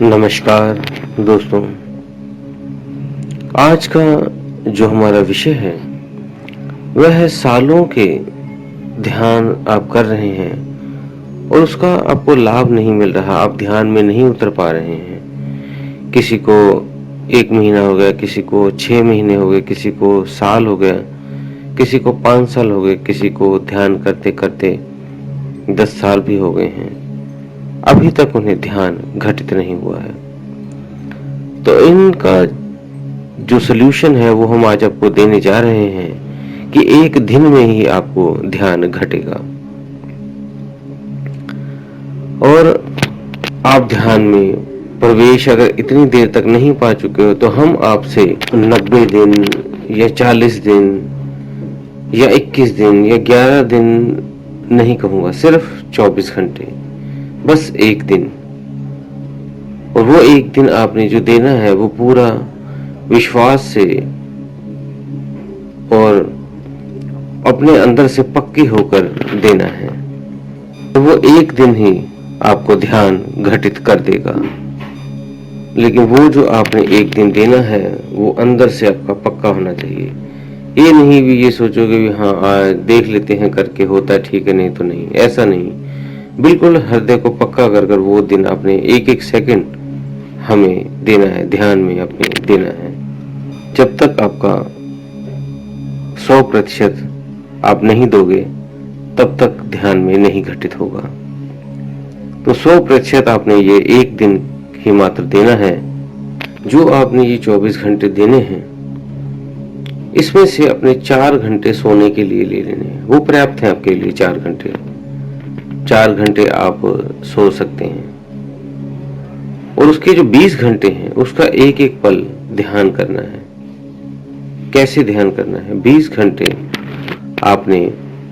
नमस्कार दोस्तों। आज का जो हमारा विषय है वह है सालों के ध्यान आप कर रहे हैं और उसका आपको लाभ नहीं मिल रहा, आप ध्यान में नहीं उतर पा रहे हैं। किसी को 1 महीना हो गया, किसी को 6 महीने हो गए, किसी को साल हो गया, किसी को 5 साल हो गए, किसी को ध्यान करते करते 10 साल भी हो गए हैं। अभी तक उन्हें ध्यान घटित नहीं हुआ है। तो इनका जो सलूशन है वो हम आज आपको देने जा रहे हैं कि 1 दिन में ही आपको ध्यान घटेगा। और आप ध्यान में प्रवेश अगर इतनी देर तक नहीं पा चुके हो तो हम आपसे 90 दिन या 40 दिन या 21 दिन या 11 दिन नहीं कहूँगा, सिर्फ 24 घंटे, बस 1 दिन। और वो 1 दिन आपने जो देना है वो पूरा विश्वास से और अपने अंदर से पक्की होकर देना है। तो वो 1 दिन ही आपको ध्यान घटित कर देगा। लेकिन वो जो आपने 1 दिन देना है वो अंदर से आपका पक्का होना चाहिए। ये नहीं भी ये सोचोगे भी हाँ आज देख लेते हैं करके, होता है ठीक है, नहीं तो नहीं, ऐसा नहीं। बिल्कुल हृदय को पक्का कर कर वो दिन आपने 1-1 सेकंड हमें देना है, ध्यान में अपने देना है। जब तक आपका 100% आप नहीं दोगे तब तक ध्यान में नहीं घटित होगा। तो 100% आपने ये 1 दिन ही मात्र देना है। जो आपने ये 24 घंटे देने हैं इसमें से अपने 4 घंटे सोने के लिए ले लेने हैं। वो पर्याप्त है आपके लिए। 4 घंटे 4 घंटे आप सो सकते हैं और उसके जो 20 घंटे हैं उसका एक पल ध्यान करना है। कैसे ध्यान करना है? 20 घंटे आपने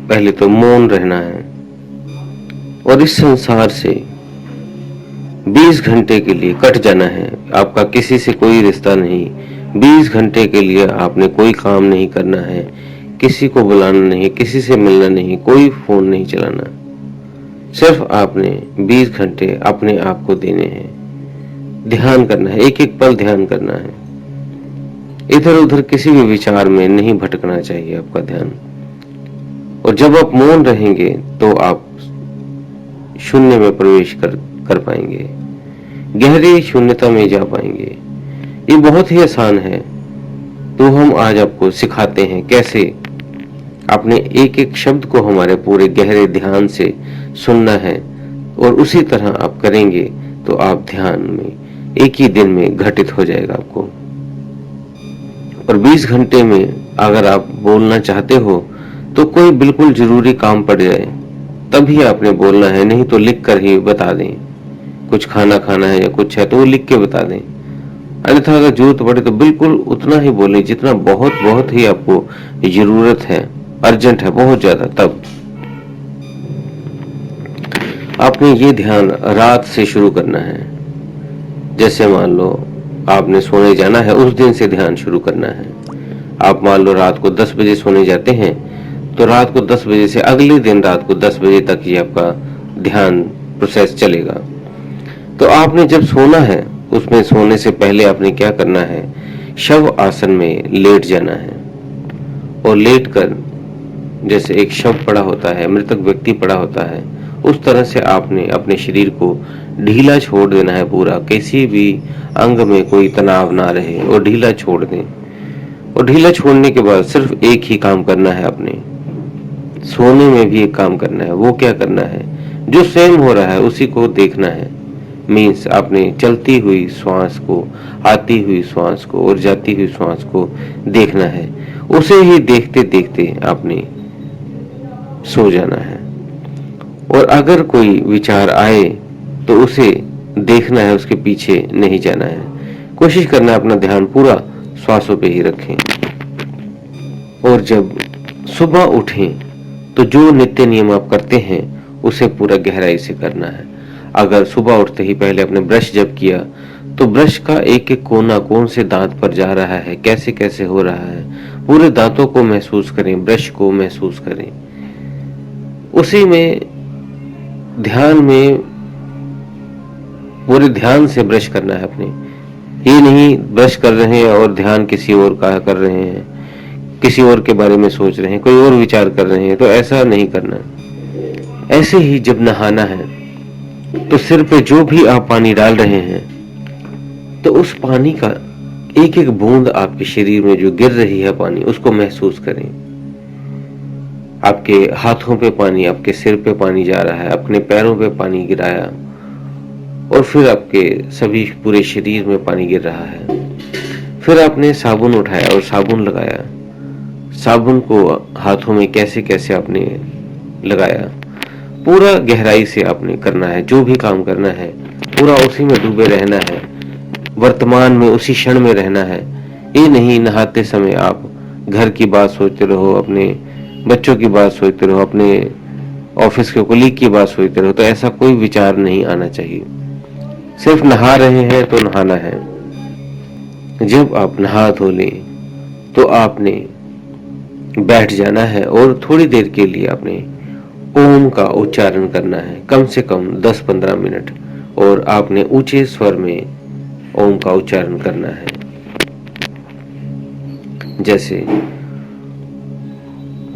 पहले तो मौन रहना है और इस संसार से 20 घंटे के लिए कट जाना है। आपका किसी से कोई रिश्ता नहीं। 20 घंटे के लिए आपने कोई काम नहीं करना है, किसी को बुलाना नहीं, किसी से मिलना नहीं, कोई फोन नहीं चलाना। सिर्फ आपने 20 घंटे अपने आप को देने हैं। ध्यान करना है, एक पल ध्यान करना है। इधर उधर किसी भी विचार में नहीं भटकना चाहिए आपका ध्यान। और जब आप मौन रहेंगे तो आप शून्य में प्रवेश कर पाएंगे, गहरी शून्यता में जा पाएंगे। ये बहुत ही आसान है। तो हम आज आपको सिखाते हैं कैसे अपने एक शब्द को हमारे पूरे गहरे ध्यान से सुनना है और उसी तरह आप करेंगे तो आप ध्यान में 1 ही दिन में घटित हो जाएगा आपको। और 20 घंटे में अगर आप बोलना चाहते हो तो कोई बिल्कुल जरूरी काम पड़ जाए तभी आपने बोलना है, नहीं तो लिख कर ही बता दें। कुछ खाना खाना है या कुछ है तो वो लिख के बता दें। अन्यथा अगर जरूरत पड़े तो बिल्कुल उतना ही बोलें जितना बहुत ही आपको जरूरत है, अर्जेंट है बहुत ज्यादा। तब आपने ये ध्यान रात से शुरू करना है। जैसे मान लो आपने सोने जाना है, उस दिन से ध्यान शुरू करना है। आप मान लो रात को 10 बजे सोने जाते हैं तो रात को 10 बजे से अगले दिन रात को 10 बजे तक ये आपका ध्यान प्रोसेस चलेगा। तो आपने जब सोना है उसमें सोने से पहले आपने क्या करना है, शव आसन में लेट जाना है। और लेट कर जैसे एक शव पड़ा होता है, मृतक व्यक्ति पड़ा होता है, उस तरह से आपने अपने शरीर को ढीला छोड़ देना है पूरा। किसी भी अंग में कोई तनाव ना रहे और ढीला छोड़ दें। और ढीला छोड़ने के बाद सिर्फ एक ही काम करना है आपने। सोने में भी एक काम करना है। वो क्या करना है? जो स्वयं हो रहा है उसी को देखना है। मीन्स आपने चलती हुई श्वास को, आती हुई श्वास को और जाती हुई श्वास को देखना है। उसे ही देखते देखते आपने सो जाना है। और अगर कोई विचार आए तो उसे देखना है, उसके पीछे नहीं जाना है। कोशिश करना है अपना ध्यान पूरा श्वासों पे ही रखें। और जब सुबह उठें तो जो नित्य नियम आप करते हैं उसे पूरा गहराई से करना है। अगर सुबह उठते ही पहले आपने ब्रश जब किया तो ब्रश का एक कोना कौन से दांत पर जा रहा है, कैसे कैसे हो रहा है, पूरे दांतों को महसूस करें, ब्रश को महसूस करें। उसी में ध्यान में पूरे ध्यान से ब्रश करना है अपने। ये नहीं ब्रश कर रहे हैं और ध्यान किसी और का कर रहे हैं, किसी और के बारे में सोच रहे हैं, कोई और विचार कर रहे हैं, तो ऐसा नहीं करना। ऐसे ही जब नहाना है तो सिर पे जो भी आप पानी डाल रहे हैं तो उस पानी का एक एक बूंद आपके शरीर में जो गिर रही है पानी, उसको महसूस करें। आपके हाथों पे पानी, आपके सिर पे पानी जा रहा है, अपने पैरों पे पानी गिराया और फिर आपके सभी पूरे शरीर में पानी गिर रहा है। फिर आपने साबुन उठाया और साबुन लगाया। साबुन को हाथों में कैसे कैसे आपने लगाया, पूरा गहराई से आपने करना है। जो भी काम करना है पूरा उसी में डूबे रहना है, वर्तमान में उसी क्षण में रहना है। ये नहीं नहाते समय आप घर की बात सोचते रहो, अपने बच्चों की बात सोचते रहो, अपने ऑफिस के कोलीग की बात सोचते रहो, तो ऐसा कोई विचार नहीं आना चाहिए। सिर्फ नहा रहे हैं तो नहाना है। जब आप नहा धो लें तो आपने बैठ जाना है और थोड़ी देर के लिए आपने ओम का उच्चारण करना है, कम से कम 10-15 मिनट, और आपने ऊंचे स्वर में ओम का उच्चारण करना है। जैसे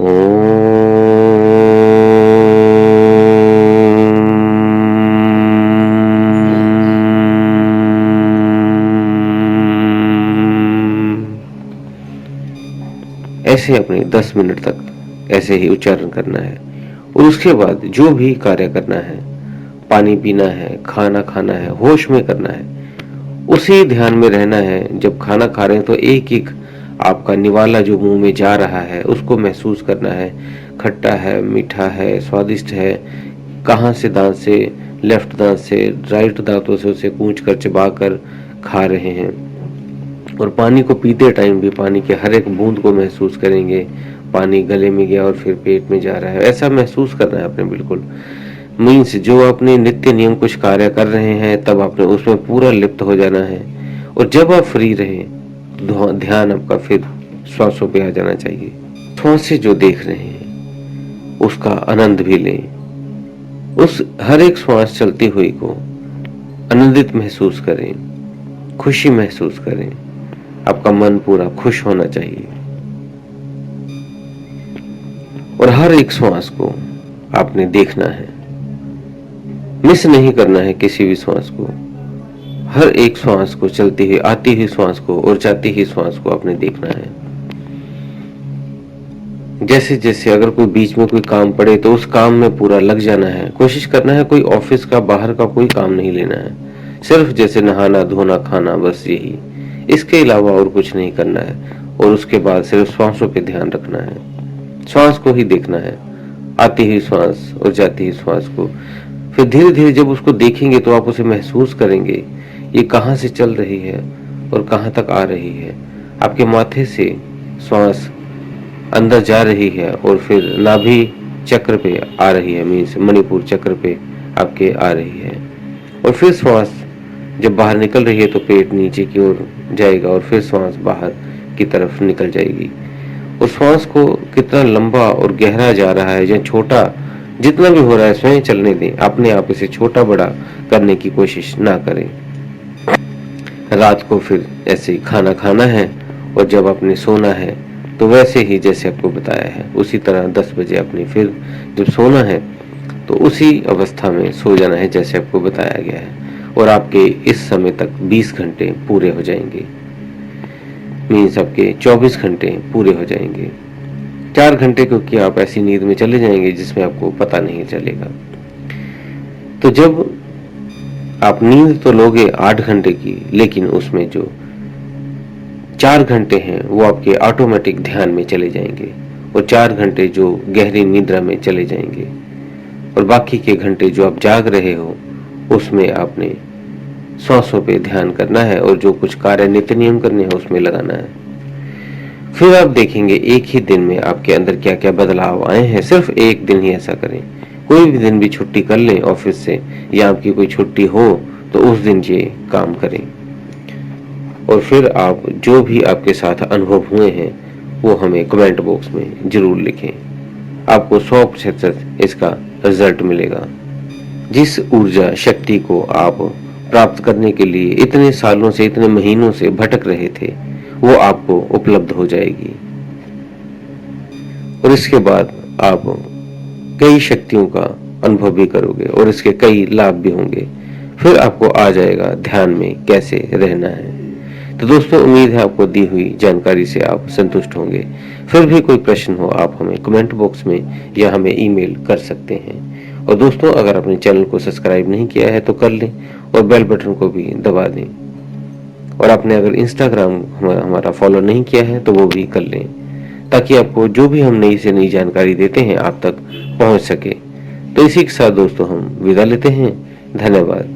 ओम, ऐसे अपने 10 मिनट तक ऐसे ही उच्चारण करना है। और उसके बाद जो भी कार्य करना है, पानी पीना है, खाना खाना है, होश में करना है, उसी ध्यान में रहना है। जब खाना खा रहे हैं तो एक एक आपका निवाला जो मुंह में जा रहा है उसको महसूस करना है। खट्टा है, मीठा है, स्वादिष्ट है, कहाँ से दांत से, लेफ्ट दांत से, राइट दांतों से उसे कूच कर चबा कर खा रहे हैं। और पानी को पीते टाइम भी पानी के हर एक बूंद को महसूस करेंगे। पानी गले में गया और फिर पेट में जा रहा है, ऐसा महसूस करना है आपने। बिल्कुल मीन्स जो अपने नित्य नियम कुछ कार्य कर रहे हैं तब आपने उसमें पूरा लिप्त हो जाना है। और जब आप फ्री रहे तो ध्यान आपका फिर श्वासों पे आ जाना चाहिए। श्वास से जो देख रहे हैं उसका आनंद भी लें। उस हर एक श्वास चलती हुई को आनंदित महसूस करें, खुशी महसूस करें। आपका मन पूरा खुश होना चाहिए और हर एक श्वास को आपने देखना है, मिस नहीं करना है किसी भी श्वास को। हर एक श्वास को, चलती हुई आती हुई श्वास को और जाती हुई श्वास को आपने देखना है। जैसे जैसे अगर कोई बीच में कोई काम पड़े तो उस काम में पूरा लग जाना है। कोशिश करना है कोई ऑफिस का, बाहर का कोई काम नहीं लेना है। सिर्फ जैसे नहाना, धोना, खाना, बस यही, इसके अलावा और कुछ नहीं करना है। और उसके बाद सिर्फ श्वासों पे ध्यान रखना है, श्वास को ही देखना है, आती हुई श्वास और जाती हुई श्वास को। फिर धीरे धीरे जब उसको देखेंगे तो आप उसे महसूस करेंगे ये कहाँ से चल रही है और कहाँ तक आ रही है। आपके माथे से श्वास अंदर जा रही है और फिर नाभि चक्र पे आ रही है, मीन्स मणिपुर चक्र पे आपके आ रही है। और फिर श्वास जब बाहर निकल रही है तो पेट नीचे की ओर जाएगा और फिर श्वास बाहर की तरफ निकल जाएगी। उस श्वास को कितना लंबा और गहरा जा रहा है या छोटा, जितना भी हो रहा है स्वयं चलने दें। अपने आप इसे छोटा बड़ा करने की कोशिश ना करें। रात को फिर ऐसे ही खाना खाना है और जब आपने सोना है तो वैसे ही जैसे आपको बताया है उसी तरह 10 बजे अपने फिर जब सोना है तो उसी अवस्था में सो जाना है जैसे आपको बताया गया है। और आपके इस समय तक 20 घंटे पूरे हो जाएंगे, मीन्स आपके 24 घंटे पूरे हो जाएंगे। 4 घंटे क्योंकि आप ऐसी नींद में चले जाएंगे जिसमें आपको पता नहीं चलेगा। तो जब आप नींद तो लोगे 8 घंटे की, लेकिन उसमें जो 4 घंटे हैं वो आपके ऑटोमेटिक ध्यान में चले जाएंगे और 4 घंटे जो गहरी निद्रा में चले जाएंगे। और बाकी के घंटे जो आप जाग रहे हो उसमें आपने सांसों पे ध्यान करना है और जो कुछ कार्य नित्य नियम करने हैं उसमें लगाना है। फिर आप देखेंगे एक ही दिन में आपके अंदर क्या क्या बदलाव आए हैं। सिर्फ एक दिन ही ऐसा करें, कोई भी दिन भी छुट्टी कर लें ऑफिस से या आपकी कोई छुट्टी हो तो उस दिन ये काम करें। और फिर आप जो भी आपके साथ अनुभव हुए हैं वो हमें कमेंट बॉक्स में जरूर लिखें। आपको 100% इसका रिजल्ट मिलेगा। जिस ऊर्जा शक्ति को आप प्राप्त करने के लिए इतने सालों से, इतने महीनों से भटक रहे थे, वो आपको उपलब्ध हो जाएगी। और इसके बाद आप कई शक्तियों का अनुभव भी करोगे और इसके कई लाभ भी होंगे। फिर आपको आ जाएगा ध्यान में कैसे रहना है। तो दोस्तों, उम्मीद है आपको दी हुई जानकारी से आप संतुष्ट होंगे। फिर भी कोई प्रश्न हो आप हमें कमेंट बॉक्स में या हमें ईमेल कर सकते हैं। और दोस्तों, अगर आपने चैनल को सब्सक्राइब नहीं किया है तो कर लें और बेल बटन को भी दबा दें। और आपने अगर इंस्टाग्राम हमारा फॉलो नहीं किया है तो वो भी कर लें, ताकि आपको जो भी हम नई से नई जानकारी देते हैं आप तक पहुंच सके। तो इसी के साथ दोस्तों हम विदा लेते हैं। धन्यवाद।